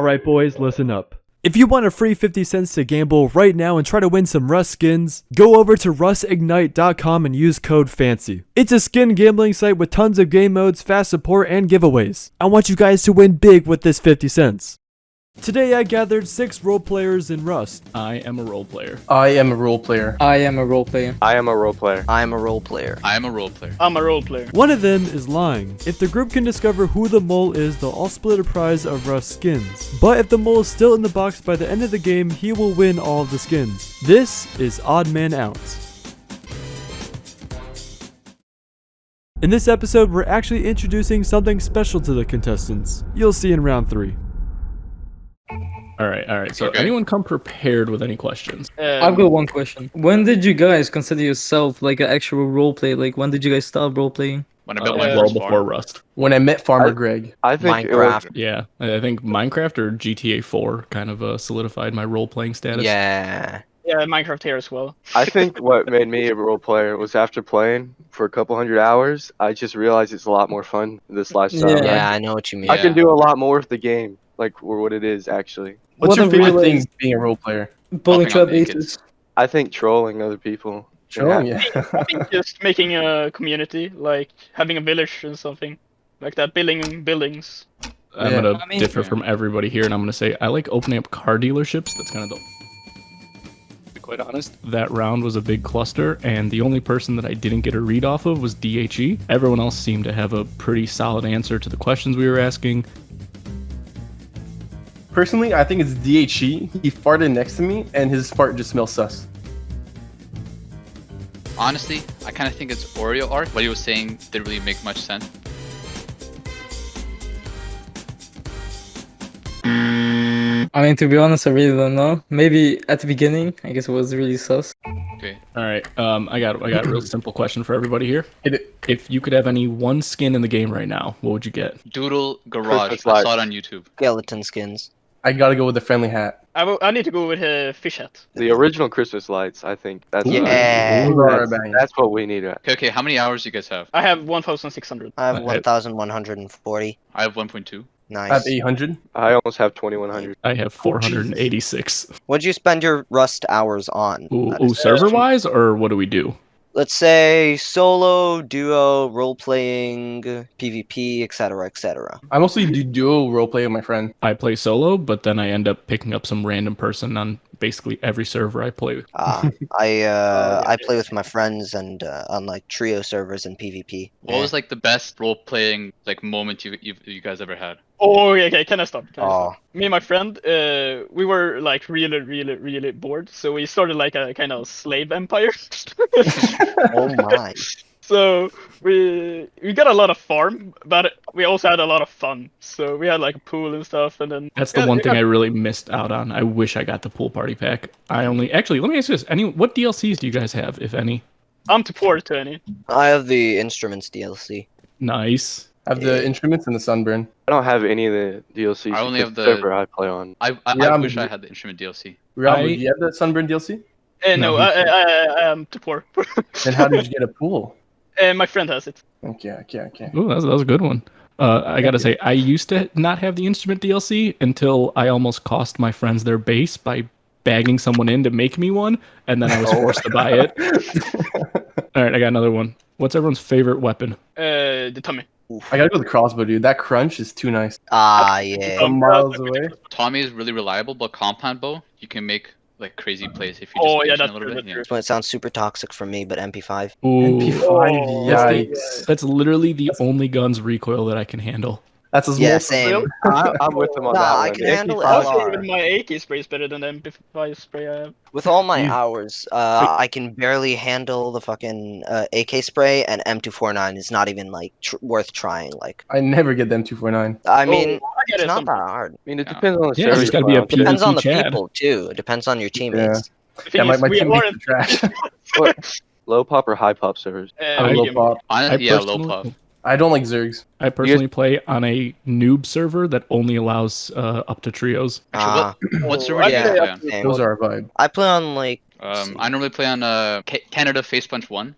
Alright boys, listen up. If you want a free 50 cents to gamble right now and try to win some Rust skins, go over to RustIgnite.com and use code FANCY. It's a skin gambling site with tons of game modes, fast support, and giveaways. I want you guys to win big with this 50 cents. Today I gathered 6 role players in Rust. I am a role player. I am a role player. I am a role player. I am a role player. I am a role player. I am a role player. I'm a role player. One of them is lying. If the group can discover who the mole is, they'll all split a prize of Rust skins. But if the mole is still in the box by the end of the game, he will win all of the skins. This is Odd Man Out. In this episode, we're actually introducing something special to the contestants. You'll see in round 3. All right. So anyone come prepared with any questions? I've got one question. When did you guys consider yourself like an actual role player? Like, when did you guys start role playing? When I built my Well first before farm. Rust. When I met Farmer Greg. I think Minecraft. Yeah, I think Minecraft or GTA 4 kind of solidified my role-playing status. Yeah. Yeah, Minecraft here as well. I think what made me a role player was after playing for a couple hundred hours, I just realized it's a lot more fun this lifestyle. Yeah. Yeah, I know what you mean. I can do a lot more with the game, like or what it is actually. What's your What a favorite real- thing being a role player? Bowling Hopping on trap bases. I think trolling other people. Trolling, yeah. I think just making a community, like having a village and something like that, building buildings. I'm Yeah. gonna I mean- differ from everybody here, and I'm gonna say I like opening up car dealerships. That's kind of the. To be quite honest, that round was a big cluster, and the only person that I didn't get a read off of was DHE. Everyone else seemed to have a pretty solid answer to the questions we were asking. Personally, I think it's DHE. He farted next to me, and his fart just smells sus. Honestly, I kind of think it's Oreo art. What he was saying didn't really make much sense. I mean, to be honest, I really don't know. Maybe at the beginning, I guess it was really sus. Okay. All right, I got a real simple question for everybody here. Hit it. If you could have any one skin in the game right now, what would you get? Doodle Garage. Christmas I lights. saw it on YouTube. Skeleton skins. I gotta go with the friendly hat. I need to go with a fish hat. The original Christmas lights, I think. That's Yeah. Those are That's, banging. that's what we need. Okay. How many hours do you guys have? I have 1,600. I have I- 1,140. I have 1.2. I have Nice. 800. I almost have 2,100. I have 486. What'd you spend your Rust hours on? Ooh, server-wise, or what do we do? Let's say solo, duo, role playing, PvP, etc., etc. I mostly do duo roleplay with my friend. I play solo, but then I end up picking up some random person on basically every server I play. I play with my friends and on like trio servers and PvP. What was like the best role playing like moment you guys ever had? Oh, okay, can I stop? Oh, Me and my friend, we were like really bored, so we started like a kind of slave empire. oh my! So we got a lot of farm, but we also had a lot of fun. So we had like a pool and stuff, and then That's the one thing I really missed out on. I wish I got the pool party pack. Actually, let me ask you this: what DLCs do you guys have, if any? I'm too poor to any. I have the instruments DLC. Nice. I have the instruments and the sunburn. I don't have any of the DLCs. I only because have the- server I play on. I Yeah, wish I had the instrument DLC. Rob, do you have the sunburn DLC? No, No, I am too poor. Then how did you get a pool? My friend has it. Okay. Ooh, that was a good one. I gotta say, I used to not have the instrument DLC until I almost cost my friends their base by bagging someone in to make me one, and then I was forced to buy it. All right, I got another one. What's everyone's favorite weapon? The tummy. I gotta go with the crossbow, dude. That crunch is too nice. Yeah. From miles away. Tommy is really reliable, but compound bow you can make like crazy plays if you just Oh yeah, patient that's a little true. bit. That's Yeah. true. Well, it sounds super toxic for me, but MP5. Ooh, MP5, Oh, yikes. that's literally the only gun's recoil that I can handle. That's as Yeah, well. same. I'm with them on Nah, that I one. can handle MP5 Honestly, LR. even my AK spray is better than the MP5 spray I have. With all my You- hours, I can barely handle the fucking AK spray, and M249 is not even like worth trying. Like, I never get them 249. I mean, I get it's it not that sometimes. hard. I mean, it Yeah. depends on the Yeah, server. it's gotta you be a play on, too. Depends on the Chad. people too. It depends on your teammates. The Yeah, thing my is, we teammates aren't. are trash. What? Low pop or high pop servers? I have a low medium. pop. Honestly, yeah, low pop. I don't like Zergs. I personally play on a noob server that only allows up to trios. Actually, what server I do you yeah. guys play on? Same. Those are our vibe. I play on like I normally play on Canada Face Punch 1.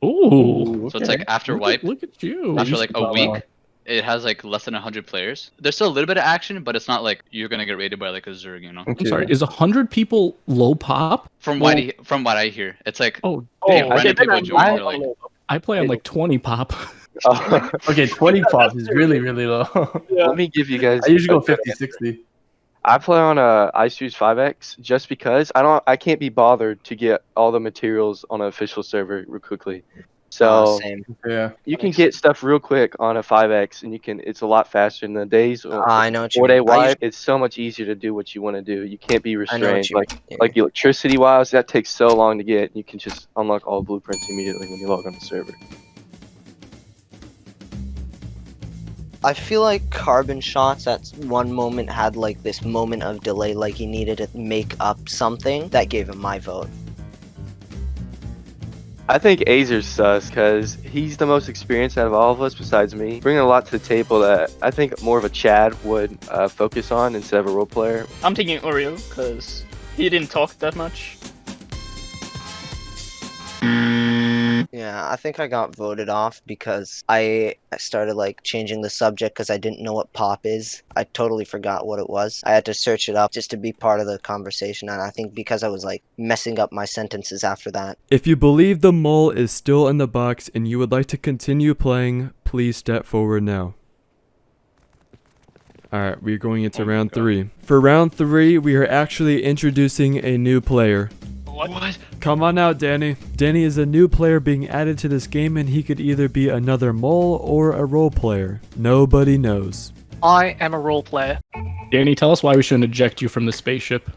Ooh, So it's like after wipe, Look at you. after like a week, it has like less than 100 players. There's still a little bit of action, but it's not like you're gonna get raided by like a Zerg, you know. I'm sorry, is 100 people low pop? From what I hear, it's like Oh, they damn. random people join. They're like, I play on like 20 pop. Oh, Okay, 20 pop is really, really low. let me give you guys. I usually go a good 50, 60. I play on a iSeries 5X just because I can't be bothered to get all the materials on an official server real quickly. So Same. Yeah. you can get stuff real quick on a 5X, and it's a lot faster in the days. I know what you 4-day mean. I wipe, it's so much easier to do what you want to do. You can't be I know what restrained. you Like mean. like electricity wise, that takes so long to get. You can just unlock all blueprints immediately when you log on the server. I feel like Carbon Shots at one moment had like this moment of delay, like he needed to make up something. That gave him my vote. I think Azer's sus because he's the most experienced out of all of us besides me, bringing a lot to the table that I think more of a Chad would focus on instead of a role player. I'm taking Oreo because he didn't talk that much. Yeah, I think I got voted off because I started like changing the subject because I didn't know what pop is. I totally forgot what it was. I had to search it up just to be part of the conversation, and I think because I was like messing up my sentences after that. If you believe the mole is still in the box and you would like to continue playing, please step forward now. Alright, we're going into round 3. For round 3, we are actually introducing a new player. What? Come on out, Danny. Danny is a new player being added to this game, and he could either be another mole or a role player. Nobody knows. I am a role player. Danny, tell us why we shouldn't eject you from the spaceship.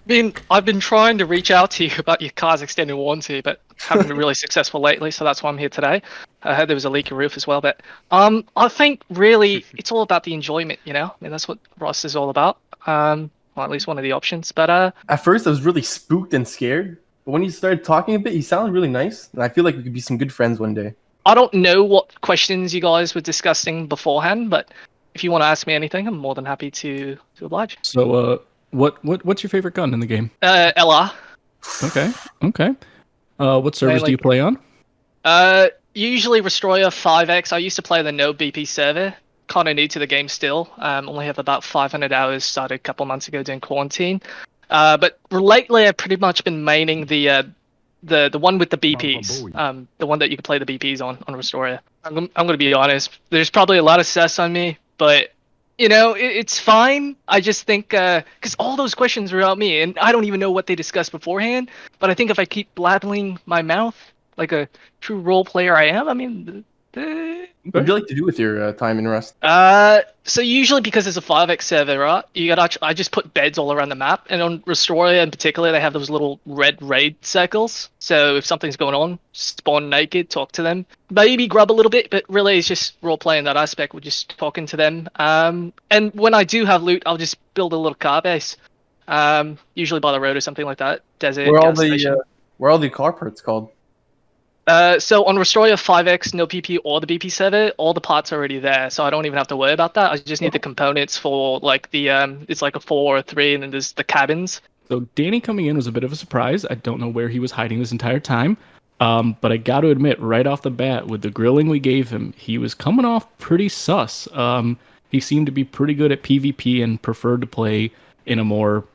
I've been trying to reach out to you about your car's extended warranty, but haven't been really successful lately, so that's why I'm here today. I heard there was a leaky roof as well, but I think really it's all about the enjoyment, you know? I mean, that's what Rust is all about. Well, at least one of the options, but At first, I was really spooked and scared. But when he started talking a bit, he sounded really nice. And I feel like we could be some good friends one day. I don't know what questions you guys were discussing beforehand, but if you want to ask me anything, I'm more than happy to oblige. So, what's your favorite gun in the game? LR. Okay. What servers do you play on? Usually Destroyer 5X. I used to play the no BP server. Kind of new to the game still. Only have about 500 hours. Started a couple months ago during quarantine. But lately I've pretty much been maining the one with the BPs. The one that you can play the BPs on Restoria. I'm going to be honest. There's probably a lot of sus on me, but you know, it's fine. I just think because all those questions were about me, and I don't even know what they discussed beforehand. But I think if I keep blabbling my mouth like a true role player I am, I mean. What would you like to do with your time in Rust? So usually because it's a 5x server, right? I just put beds all around the map, and on Restoria in particular, they have those little red raid circles. So if something's going on, spawn naked, talk to them, maybe grub a little bit, but really it's just role playing that aspect. We're just talking to them. And when I do have loot, I'll just build a little car base. Usually by the road or something like that. Desert. Where are all the car parts called? So on Restoria 5X, no PP or the BP server, all the parts are already there, so I don't even have to worry about that. I just need the components for like the it's like a 4 or 3, and then there's the cabins. So Danny coming in was a bit of a surprise. I don't know where he was hiding this entire time, but I got to admit, right off the bat, with the grilling we gave him, he was coming off pretty sus. He seemed to be pretty good at PvP and preferred to play in a more,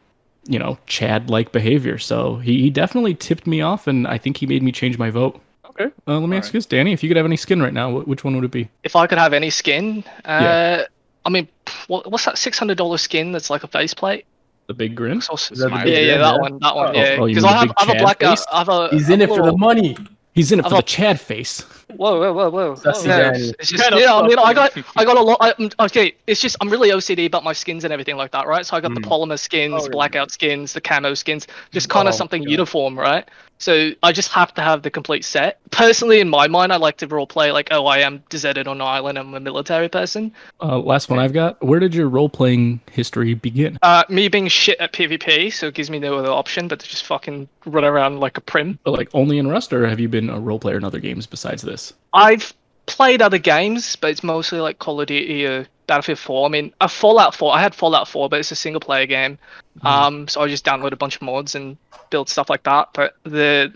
you know, Chad-like behavior. So he definitely tipped me off, and I think he made me change my vote. Okay, let me ask you this, Danny. If you could have any skin right now, which one would it be? If I could have any skin, Yeah. I mean, what's that $600 skin that's like a faceplate? The big grin? That one, yeah. Oh, you Because mean I the big have a Chad black. face? He's in it for the money. He's in it for the Chad face. Whoa. Sassy Yeah, Danny. it's just, yeah, I mean, I got a lot. Okay, it's just I'm really OCD about my skins and everything like that, right? So I got the polymer skins, blackout skins, the camo skins, just kind of something uniform, right? So I just have to have the complete set. Personally, in my mind, I like to role play like, oh, I am deserted on an island. I'm a military person. Last one I've got. Where did your role playing history begin? Me being shit at PvP, so it gives me no other option but to just fucking run around like a prim. But like only in Rust, or have you been a role player in other games besides this? I've played other games, but it's mostly like Call of Duty or Battlefield 4. I mean, Fallout 4. I had Fallout 4, but it's a single player game. So I just downloaded a bunch of mods and built stuff like that. But the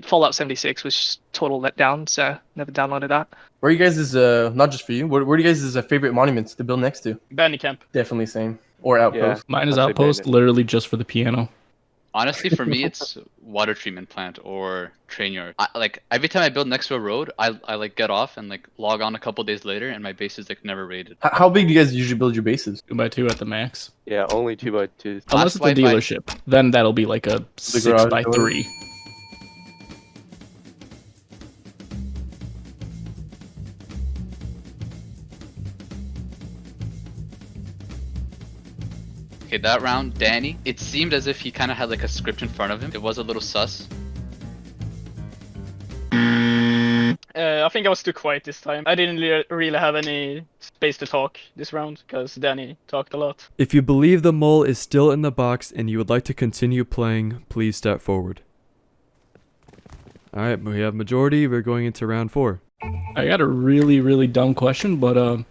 Fallout 76 was just total letdown, so never downloaded that. Where are you guys' not just for you, where do you guys' favorite monuments to build next to? Bandy camp. Definitely same. Or outpost. Mine is I'll say Outpost, Bandit. literally just for the piano. Honestly, for me, it's water treatment plant or train yard. Like every time I build next to a road, I like get off and like log on a couple days later, and my base is like never raided. How big do you guys usually build your bases? 2x2 at the max. Yeah, only 2x2s. Unless it's a dealership, then that'll be like a garage 6x3. Okay, that round, Danny, it seemed as if he kind of had like a script in front of him. It was a little sus. I think I was too quiet this time. I didn't really have any space to talk this round because Danny talked a lot. If you believe the mole is still in the box and you would like to continue playing, please step forward. Alright, we have majority. We're going into round 4. I got a really dumb question, but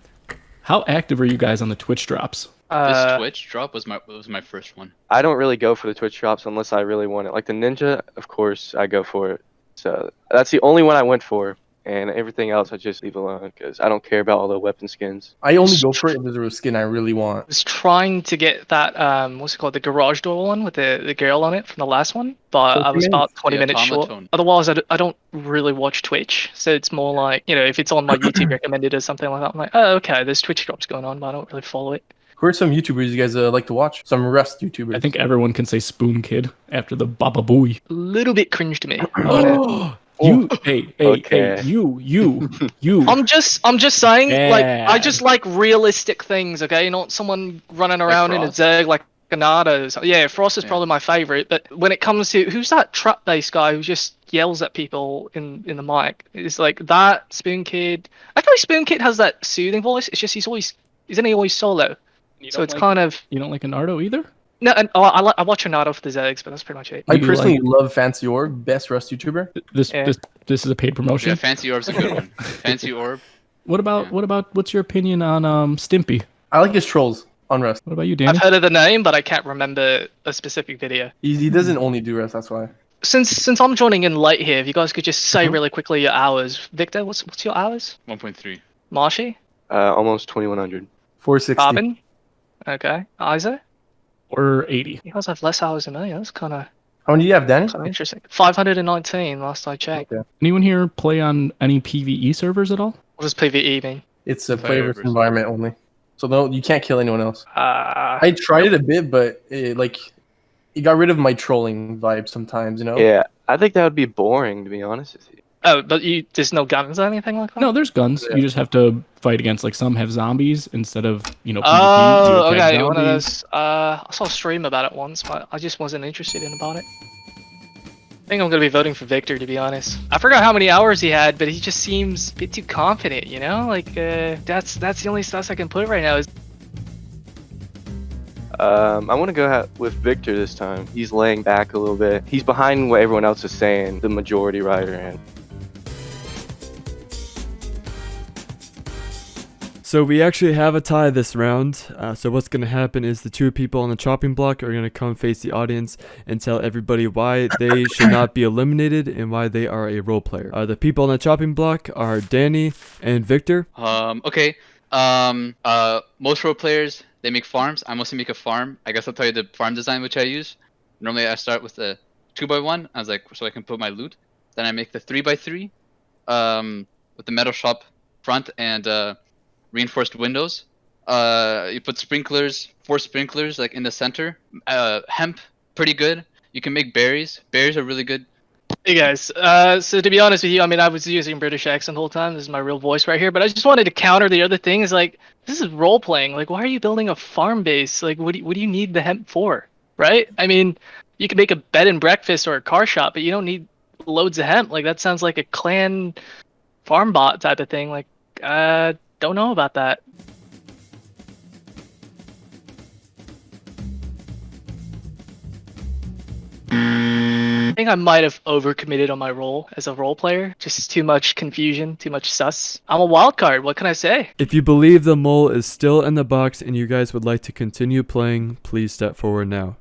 how active are you guys on the Twitch drops? This Twitch drop was my first one. I don't really go for the Twitch drops unless I really want it. Like the Ninja, of course, I go for it. So that's the only one I went for. And everything else I just leave alone because I don't care about all the weapon skins. I only go for it if there's a skin I really want. I was trying to get that what's it called, the garage door one with the girl on it from the last one, but I was about 20 minutes short. Otherwise, I don't really watch Twitch, so it's more like, you know, if it's on my YouTube recommended or something like that, I'm like, oh, okay, there's Twitch drops going on, but I don't really follow it. Who are some YouTubers you guys like to watch? Some Rust YouTubers. I think everyone can say Spoon Kid after the Baba Booey. A little bit cringe to me. Hey, Okay. you. I'm just saying, like, Yeah. I just like realistic things, okay? Not someone running around in a Frost. Zerg like a Nardo. Yeah, Frost is probably my favorite, but when it comes to who's that trap-based guy who just yells at people in the mic? It's like that Spoon Kid. Actually, Spoon Kid has that soothing voice. It's just isn't he always solo? So it's kind of. You don't like a Nardo either? No, and I watch Nardo for the Zergs, but that's pretty much it. I You personally love FancyOrb, best Rust YouTuber. This is a paid promotion. Yeah, FancyOrb's a good one. FancyOrb. What about what's your opinion on Stimpy? I like his trolls on Rust. What about you, Danny? I've heard of the name, but I can't remember a specific video. He doesn't only do Rust, that's why. Since I'm joining in late here, if you guys could just say really quickly your hours. Victor, what's your hours? 1.3. Marshy? Almost 2100. 460. Carbon? Okay. Iso? Or 80? You guys have less hours than me. That's kind of How many do you have, Danny? interesting. 519 last I checked. Okay. Anyone here play on any PvE servers at all? What does PvE mean? It's a player versus versus- environment only. So no, you can't kill anyone else. I I tried it a bit, but it got rid of my trolling vibe sometimes, you know? Yeah, I think that would be boring to be honest with you. Oh, but there's no guns or anything like that? No, there's guns. Yeah. You just have to fight against, like, some have zombies instead of, PvP. you Oh, attack okay. One of zombies. those. I saw a stream about it once, but I just wasn't interested in about it. I think I'm gonna be voting for Victor, to be honest. I forgot how many hours he had, but he just seems a bit too confident, you know? Like, that's the only stats I can put right now. Is I want to go with Victor this time. He's laying back a little bit. He's behind what everyone else is saying, the majority rider. And So we actually have a tie this round. So what's going to happen is the two people on the chopping block are going to come face the audience and tell everybody why they should not be eliminated and why they are a role player. The people on the chopping block are Danny and Victor. Okay. Most role players, they make farms. I mostly make a farm. I guess I'll tell you the farm design which I use. Normally I start with the 2x1. I was like, so I can put my loot. Then I make the 3x3 with the metal shop front and reinforced windows. You put sprinklers, 4 sprinklers like in the center. Hemp, pretty good. You can make berries. Berries are really good. Hey guys, so to be honest with you, I mean, I was using British accent the whole time. This is my real voice right here, but I just wanted to counter the other thing. Is like, this is role playing. Like, why are you building a farm base? Like, what do you need the hemp for, right? I mean, you can make a bed and breakfast or a car shop, but you don't need loads of hemp. Like, that sounds like a clan farm bot type of thing. Like, don't know about that. Hey think I might have overcommitted on my role as a role player. Just too much confusion, too much sus. I'm a wild card. What can I say? If you believe the mole is still in the box and you guys would like to continue playing, please step forward now.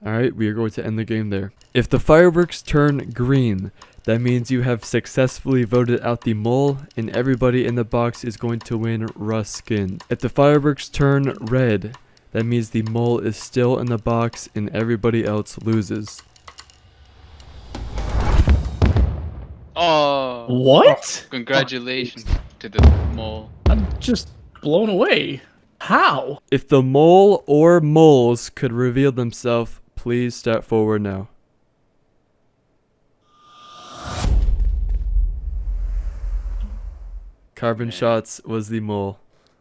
Alright, we are going to end the game there. If the fireworks turn green, that means you have successfully voted out the mole and everybody in the box is going to win Rust skin. If the fireworks turn red, that means the mole is still in the box and everybody else loses. Oh, What? congratulations to the mole. I'm just blown away. How? If the mole or moles could reveal themselves, please step forward now. Carbon Shots was the mole.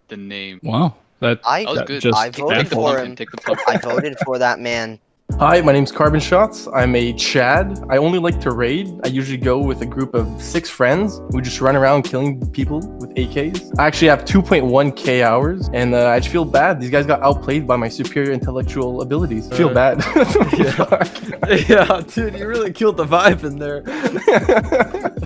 The name. Wow. That I That was good. just I voted Take the for pumpkin. him. Take the pumpkin. I voted for that man. Hi, my name's Carbon Shots. I'm a Chad. I only like to raid. I usually go with a group of 6 friends. We just run around killing people with AKs. I actually have 2.1k hours, and I just feel bad. These guys got outplayed by my superior intellectual abilities. I feel bad. Yeah, dude, you really killed the vibe in there.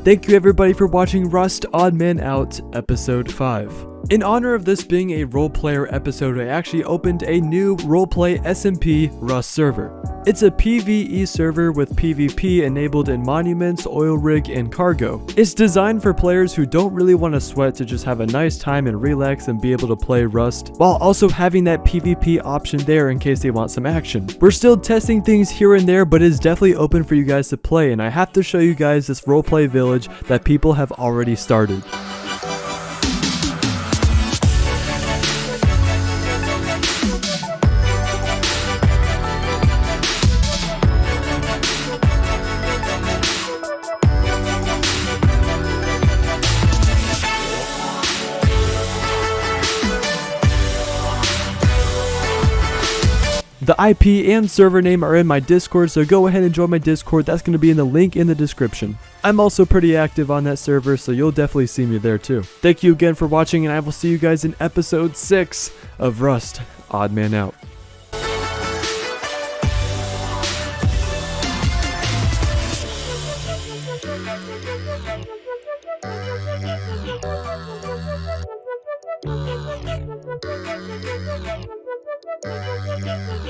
Thank you everybody for watching Rust Odd Man Out episode 5. In honor of this being a role player episode, I actually opened a new roleplay SMP Rust server. It's a PvE server with PvP enabled in monuments, oil rig, and cargo. It's designed for players who don't really want to sweat to just have a nice time and relax and be able to play Rust, while also having that PvP option there in case they want some action. We're still testing things here and there, but it's definitely open for you guys to play, and I have to show you guys this roleplay village that people have already started. The IP and server name are in my Discord, so go ahead and join my Discord. That's going to be in the link in the description. I'm also pretty active on that server, so you'll definitely see me there too. Thank you again for watching, and I will see you guys in episode 6 of Rust Odd Man Out. Thank you.